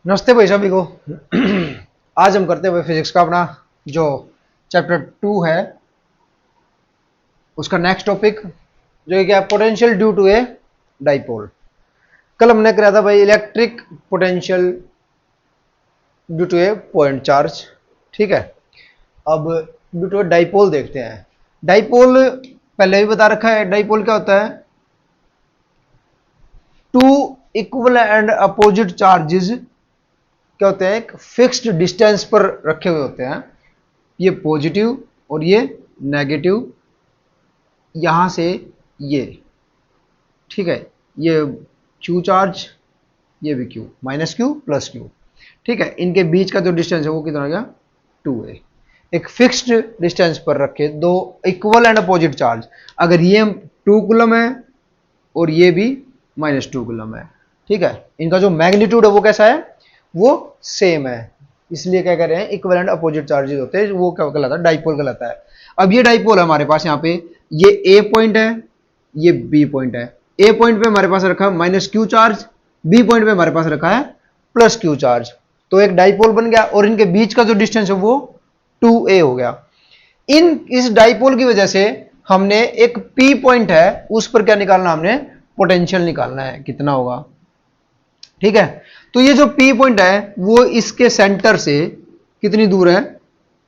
नमस्ते भाई सभी को। आज हम करते हुए फिजिक्स का अपना जो चैप्टर 2 है उसका नेक्स्ट टॉपिक जो क्या है, potential due to a dipole. कल हमने कराया था भाई electric potential due to a point charge. ठीक है, अब ड्यू टू ए डाइपोल देखते हैं। डाइपोल पहले भी बता रखा है। डाइपोल क्या होता है? Two equal and opposite charges क्या होते हैं, एक फिक्स्ड डिस्टेंस पर रखे हुए होते हैं। ये पॉजिटिव और ये नेगेटिव, यहां से ये, ठीक है, ये क्यू चार्ज, ये भी Q, minus Q plus Q. ठीक है, इनके बीच का जो डिस्टेंस है वो कितना हो गया, 2a। एक फिक्स्ड डिस्टेंस पर रखे दो इक्वल एंड अपोजिट चार्ज। अगर ये 2 कूलम है और ये भी -2 कूलम है, ठीक है, इनका जो मैग्नीट्यूड है वो कैसा है, वो सेम है। इसलिए क्या कह रहे हैं, इक्वल एंड अपोजिट चार्जेस होते हैं, वो क्या कहलाता है, डाइपोल कहलाता है। अब ये डाइपोल है हमारे पास, यहाँ पे ये ए पॉइंट है, ये बी पॉइंट है। ए पॉइंट पे हमारे पास रखा है -q चार्ज, बी पॉइंट पे हमारे पास रखा है +q चार्ज। तो एक डाइपोल बन गया और इनके बीच का जो डिस्टेंस है वो 2a हो गया। इस डाइपोल की वजह से हमने एक p पॉइंट है, उस पर क्या निकालना, हमने पोटेंशियल निकालना है, कितना होगा। ठीक है, तो ये जो P पॉइंट है वो इसके सेंटर से कितनी दूर है,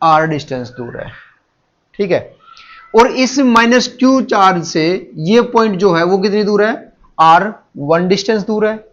R डिस्टेंस दूर है। ठीक है, और इस -q चार्ज से ये पॉइंट जो है वो कितनी दूर है, R1 डिस्टेंस दूर है।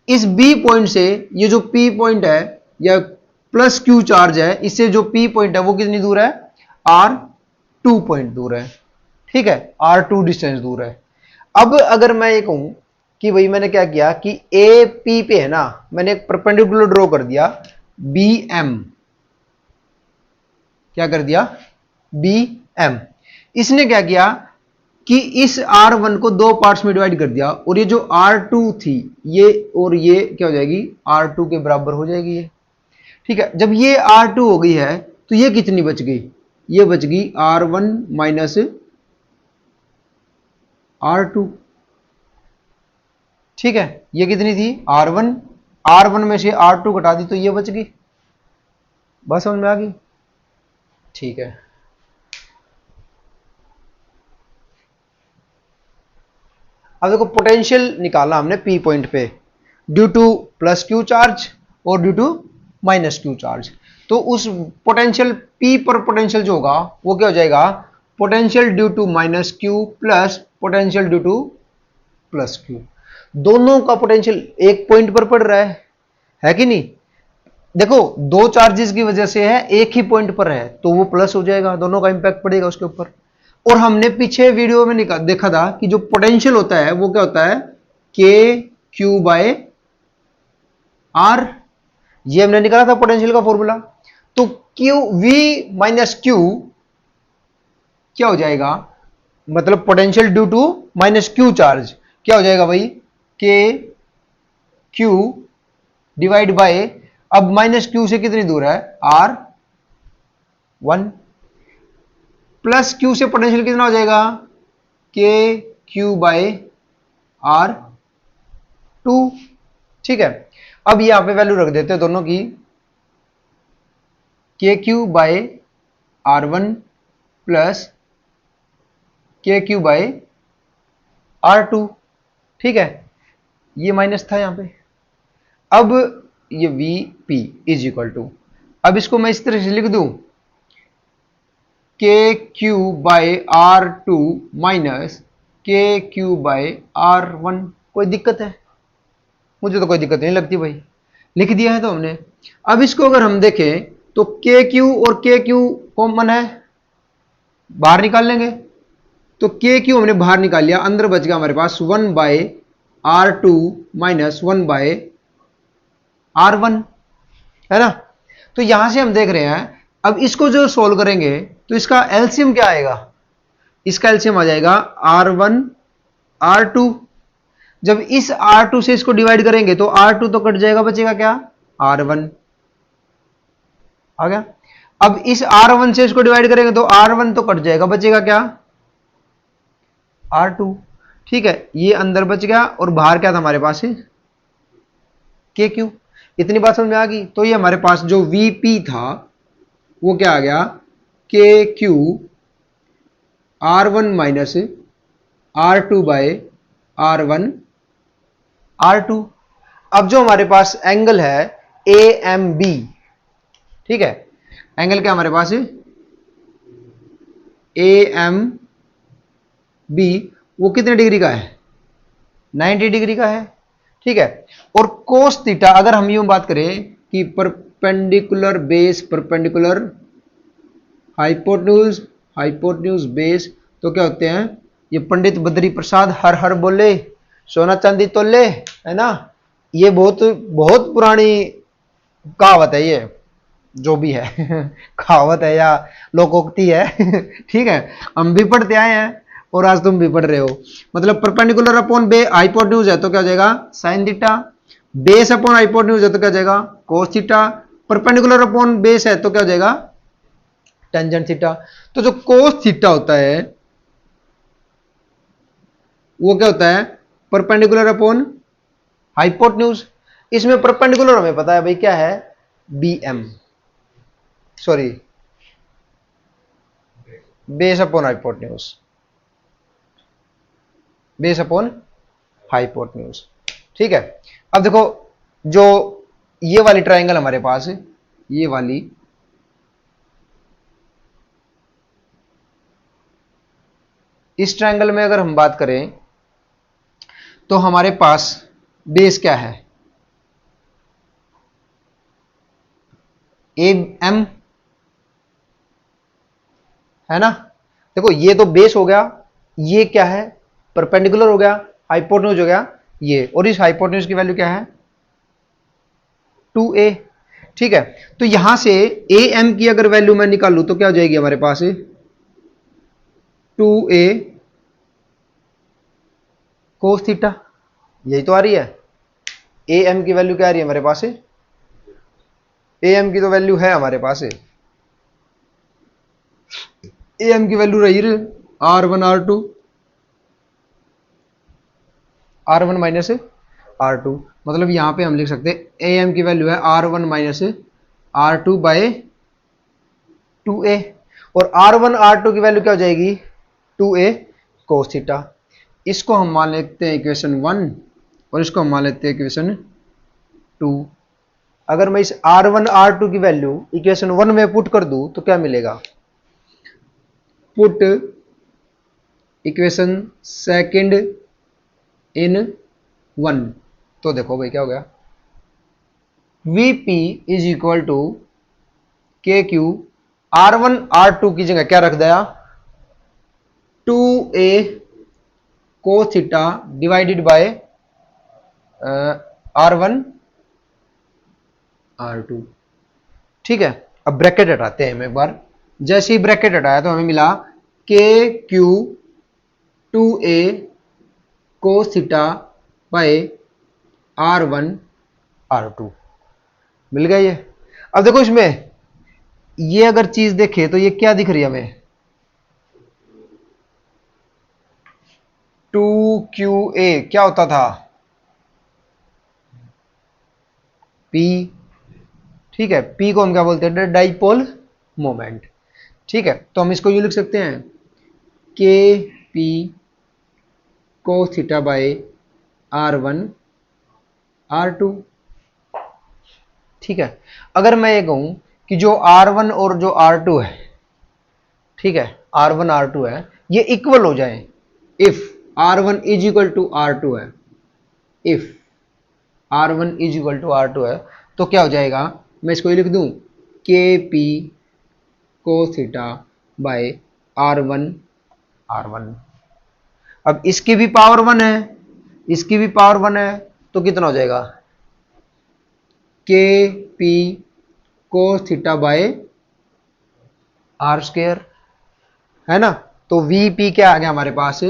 इस B पॉइंट से ये जो P पॉइंट है या +q चार्ज है, इससे जो P पॉइंट है वो कितनी दूर है, R2 पॉइंट दूर है। ठीक है, R2 डिस्टेंस दूर है। अब अगर मैं ये कहूं कि भाई मैंने क्या किया कि ए पी पे है ना, मैंने एक परपेंडिकुलर ड्रॉ कर दिया, बी एम, क्या कर दिया, बी एम। इसने क्या किया कि इस R1 को 2 पार्ट्स में डिवाइड कर दिया, और ये जो R2 थी ये और ये क्या हो जाएगी, R2 के बराबर हो जाएगी ये। ठीक है, जब ये R2 हो गई है तो ये कितनी बच गई, ये बच गई R1 माइनस R2। ठीक है, ये कितनी थी, R1, R1 में से R2 घटा दी तो ये बच गई। बस समझ में आ गई। ठीक है, अब देखो पोटेंशियल निकालना हमने P पॉइंट पे, ड्यू टू +q चार्ज और ड्यू टू -q चार्ज। तो उस पोटेंशियल P पर पोटेंशियल जो होगा वो क्या हो जाएगा, potential due to -q plus potential due to +q। दोनों का पोटेंशियल एक पॉइंट पर पड़ रहा है कि नहीं। देखो दो चार्जेस की वजह से है, एक ही पॉइंट पर है तो वो प्लस हो जाएगा, दोनों का इंपैक्ट पड़ेगा उसके ऊपर। और हमने पीछे वीडियो में देखा था कि जो पोटेंशियल होता है वो क्या होता है, के क्यू बाय आर। ये हमने निकाला था पोटेंशियल का फॉर्मूला। तो क्यू वी माइनस क्यू क्या हो जाएगा, मतलब potential due to -q charge क्या हो जाएगा भाई, के क्यू डिवाइड बाय, अब -q से कितनी दूर है, R1, प्लस q से पोटेंशियल कितना हो जाएगा, के क्यू बाय R2। ठीक है, अब यहां पे वैल्यू रख देते हैं दोनों की, के क्यू बाय R1 प्लस के क्यू बाय R2। ठीक है, ये माइनस था यहां पे। अब ये V P is equal to, अब इसको मैं इस तरह से लिख दूं, K Q by R2 minus K Q by R1। कोई दिक्कत है? मुझे तो कोई दिक्कत नहीं लगती भाई, लिख दिया है तो हमने। अब इसको अगर हम देखें तो के क्यू और के क्यू कॉमन है, बाहर निकाल लेंगे। तो के क्यू हमने बाहर निकाल लिया, अंदर बच गया हमारे पास 1/R2 माइनस 1/R1, है ना। तो यहां से हम देख रहे हैं, अब इसको जो सोल्व करेंगे तो इसका एलसीएम क्या आएगा, इसका एलसीएम आ जाएगा R1 R2। जब इस R2 से इसको डिवाइड करेंगे तो R2 तो कट जाएगा, बचेगा क्या, R1 आ गया। अब इस R1 से इसको डिवाइड करेंगे तो R1 तो कट जाएगा, बचेगा क्या, R2। ठीक है, ये अंदर बच गया और बाहर क्या था हमारे पास, के क्यू। इतनी बात समझ में आ गई। तो ये हमारे पास जो वीपी था वो क्या आ गया, के Q R1 minus R2 bye R1 R2। अब जो हमारे पास एंगल है ए एम बी, ठीक है, एंगल क्या हमारे पास ए एम बी, वो कितने डिग्री का है, 90 डिग्री का है, ठीक है। और कोस थीटा अगर हम यूं बात करें कि perpendicular base perpendicular hypotenuse hypotenuse base, तो क्या होते हैं, ये पंडित बद्री प्रसाद हर हर बोले सोना चांदी तोले, है ना। ये बहुत बहुत पुरानी कहावत है ये, जो भी है कहावत है या लोकोक्ति है ठीक है, हम भी पढ़ते आए हैं और आज तुम भी पढ़ रहे हो। मतलब परपेंडिकुलर अपॉन बे हाइपोटेन्यूज है तो क्या हो जाएगा sine theta, base upon hypotenuse है तो क्या हो जाएगा cos theta, perpendicular upon base है तो क्या हो जाएगा टेंजेंट थीटा। तो जो कोस थीटा होता है वो क्या होता है परपेंडिकुलर अपॉन हाइपोटेन्यूज। इसमें परपेंडिकुलर हमें पता है भाई क्या है, B M, sorry base upon hypotenuse, base upon hypotenuse, ठीक है। अब देखो जो ये वाली ट्रायंगल हमारे पास है, ये वाली इस ट्रायंगल में अगर हम बात करें तो हमारे पास बेस क्या है ए एम, है ना। देखो ये तो बेस हो गया, ये क्या है परपेंडिकुलर हो गया, हाइपोटेन्यूज हो गया ये, और इस हाइपोटेन्यूज की वैल्यू क्या है 2a, ठीक है। तो यहां से ए एम की अगर वैल्यू मैं निकालूं तो क्या हो जाएगी हमारे पास 2a कोस थीटा, यही तो आ रही है। ए एम की वैल्यू क्या आ रही है हमारे पास, ए एम की तो वैल्यू है हमारे पास, ए एम की वैल्यू रही R1 R2 R1 minus R2, मतलब यहां पे हम लिख सकते हैं ए एम की वैल्यू है R1 minus R2 bye 2a, और R1 R2 की वैल्यू क्या हो जाएगी 2a कोस थीटा। इसको हम मान लेते हैं इक्वेशन 1 और इसको हम मान लेते हैं इक्वेशन 2। अगर मैं इस R1 R2 की वैल्यू इक्वेशन 1 में पुट कर दूं तो क्या मिलेगा, पुट इक्वेशन सेकंड इन 1, तो देखो भाई क्या हो गया Vp इज इक्वल टू के क्यू R1 R2 की जगह क्या रख दिया 2a cos theta divided by R1 R2, ठीक है। अब ब्रैकेट हटाते हैं हम एक बार, जैसे ही ब्रैकेट हटाया तो हमें मिला के क्यू 2a कोस थीटा बाय R1 R2, मिल गया ये। अब देखो इसमें ये अगर चीज देखे तो ये क्या दिख रही है हमें 2QA क्या होता था P, ठीक है। P को हम क्या बोलते हैं डाइपोल मोमेंट, ठीक है। तो हम इसको यूं लिख सकते हैं के P cos theta bye R1 R2, ठीक है। अगर मैं ये कहूं कि जो R1 और जो R2 है, ठीक है, R1 R2 है ये इक्वल हो जाए, if R1 is equal to R2 है, if R1 is equal to R2 है तो क्या हो जाएगा, मैं इसको ये लिख दूं के P cos theta bye R1 R1। अब इसकी भी पावर 1 है, इसकी भी पावर 1 है, तो कितना हो जाएगा K P cos theta by R square, है ना। तो वीपी क्या आ गया हमारे पास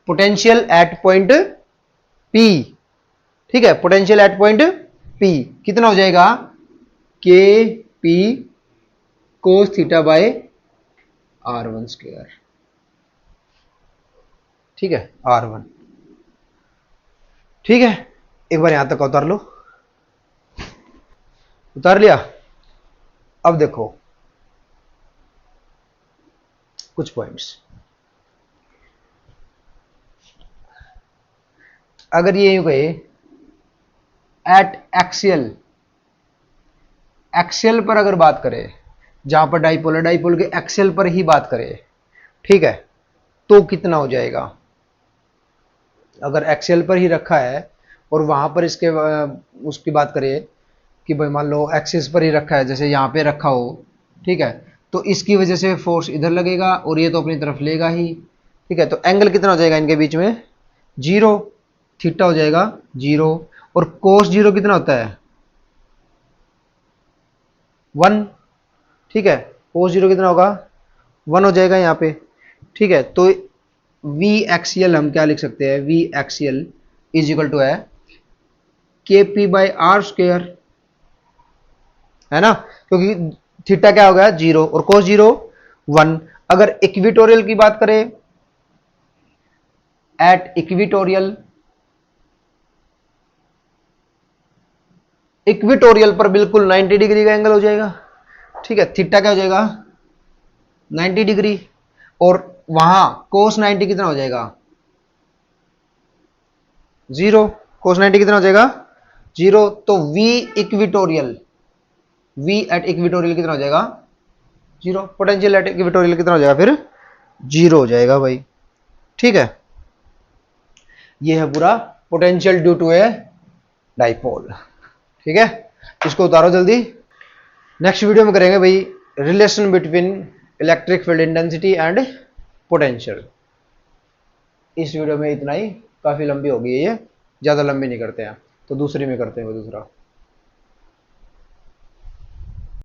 पोटेंशियल एट पॉइंट पी, ठीक है, पोटेंशियल एट पॉइंट पी कितना हो जाएगा K P cos theta bye R1 square, ठीक है R1, ठीक है। एक बार यहां तक उतार लो। उतार लिया। अब देखो कुछ पॉइंट्स, अगर ये यूं कहे एट एक्सियल, एक्सियल पर अगर बात करें, जहां पर डाइपोल है डाइपोल के एक्सियल पर ही बात करें, ठीक है, तो कितना हो जाएगा। अगर एक्सियल पर ही रखा है और वहां पर इसके उसकी बात करें कि भाई मान लो एक्सिस पर ही रखा है, जैसे यहां पे रखा हो, ठीक है, तो इसकी वजह से फोर्स इधर लगेगा और ये तो अपनी तरफ लेगा ही, ठीक है, तो एंगल कितना हो जाएगा इनके बीच में, जीरो, थीटा हो जाएगा जीरो, और कोस जीरो कितना होता है, वन, ठीक है, कोस जीरो कितना होगा, वन हो जाएगा यहां पे, ठीक है। तो वी एक्सियल हम क्या लिख सकते हैं, V axial is equal to है K P by are square, है ना, क्योंकि थीटा क्या हो गया जीरो और कोस जीरो वन। अगर इक्विटोरियल की बात करें, एट इक्विटोरियल, इक्विटोरियल पर बिल्कुल 90 डिग्री का एंगल हो जाएगा, ठीक है, थीटा क्या हो जाएगा 90 डिग्री, और वहां कोस 90 कितना हो जाएगा जीरो, कोस 90 कितना हो जाएगा जीरो, तो V equatorial, V at equatorial कितना हो जाएगा जीरो, पोटेंशियल एट इक्विटोरियल कितना हो जाएगा फिर जीरो हो जाएगा भाई, ठीक है। ये है पूरा potential due to a dipole, ठीक है, इसको उतारो जल्दी। नेक्स्ट वीडियो में करेंगे भाई relation between electric field intensity and potential. इस वीडियो में इतना ही, काफी लंबी हो गई है ये, ज्यादा लंबी नहीं करते हैं, तो दूसरी में करते हैं वो दूसरा।